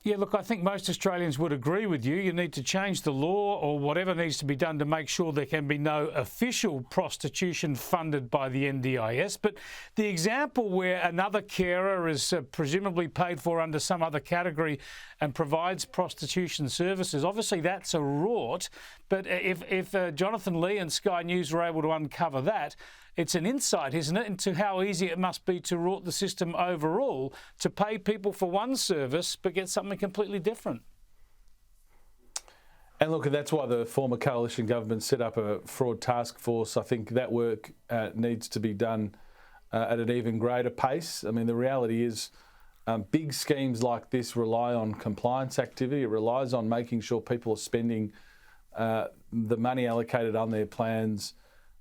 Yeah, look, I think most Australians would agree with you. You need to change the law or whatever needs to be done to make sure there can be no official prostitution funded by the NDIS. But the example where another carer is presumably paid for under some other category and provides prostitution services, obviously that's a rort. But if Jonathan Lee and Sky News were able to uncover that, it's an insight, isn't it, into how easy it must be to rort the system overall, to pay people for one service but get something completely different. And look, that's why the former coalition government set up a fraud task force. I think that work needs to be done at an even greater pace. I mean, the reality is big schemes like this rely on compliance activity. It relies on making sure people are spending the money allocated on their plans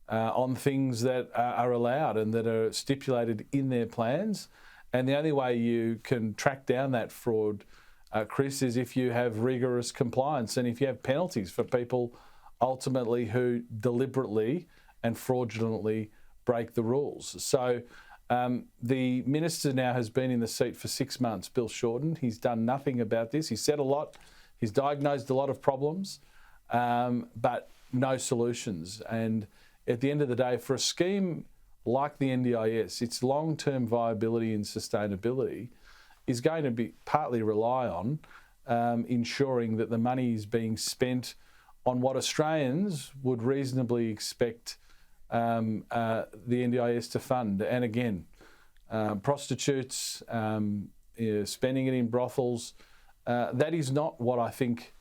on things that are allowed and that are stipulated in their plans. And the only way you can track down that fraud, Chris, is if you have rigorous compliance and if you have penalties for people ultimately who deliberately and fraudulently break the rules. So the minister now has been in the seat for 6 months, Bill Shorten. He's done nothing about this. He's said a lot. He's diagnosed a lot of problems, but no solutions. And at the end of the day, for a scheme like the NDIS, its long-term viability and sustainability is going to be partly rely on ensuring that the money is being spent on what Australians would reasonably expect the NDIS to fund. And again, prostitutes, spending it in brothels, that is not what I think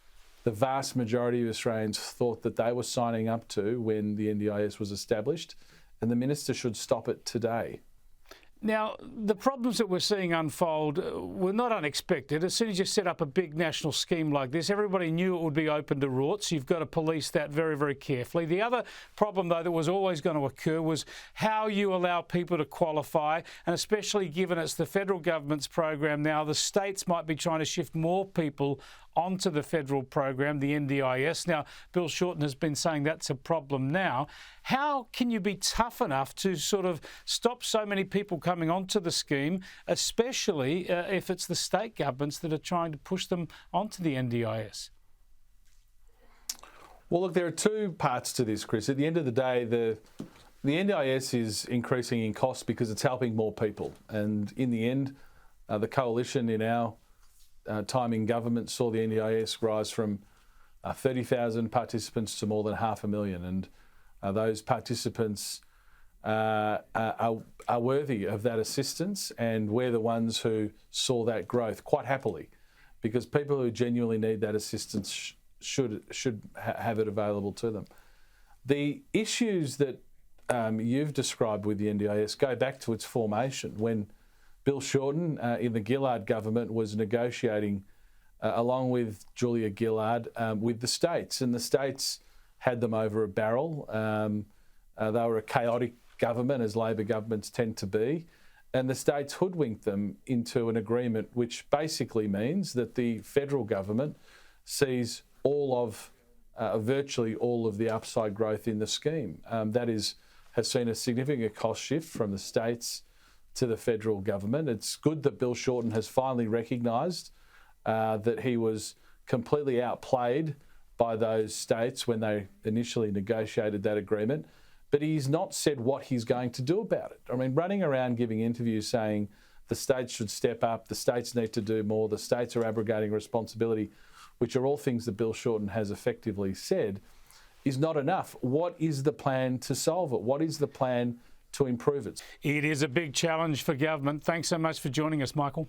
the vast majority of Australians thought that they were signing up to when the NDIS was established, and the minister should stop it today. Now, the problems that we're seeing unfold were not unexpected. As soon as you set up a big national scheme like this, everybody knew it would be open to rorts. You've got to police that very, very carefully. The other problem, though, that was always going to occur was how you allow people to qualify, and especially given it's the federal government's program now, the states might be trying to shift more people onto the federal program, the NDIS. Now, Bill Shorten has been saying that's a problem now. How can you be tough enough to sort of stop so many people coming onto the scheme, especially if it's the state governments that are trying to push them onto the NDIS? Well, look, there are two parts to this, Chris. At the end of the day, the NDIS is increasing in cost because it's helping more people. And in the end, the coalition in our time in government saw the NDIS rise from 30,000 participants to more than 500,000, and those participants are worthy of that assistance, and we're the ones who saw that growth quite happily, because people who genuinely need that assistance should have it available to them. The issues that you've described with the NDIS go back to its formation, when Bill Shorten in the Gillard government was negotiating along with Julia Gillard with the states, and the states had them over a barrel. They were a chaotic government, as Labor governments tend to be, and the states hoodwinked them into an agreement which basically means that the federal government sees all of, virtually all of the upside growth in the scheme. That has seen a significant cost shift from the states to the federal government. It's good that Bill Shorten has finally recognised that he was completely outplayed by those states when they initially negotiated that agreement, but he's not said what he's going to do about it. I mean, running around giving interviews saying the states should step up, the states need to do more, the states are abrogating responsibility, which are all things that Bill Shorten has effectively said, is not enough. What is the plan to solve it? What is the plan to improve it? It is a big challenge for government. Thanks so much for joining us, Michael.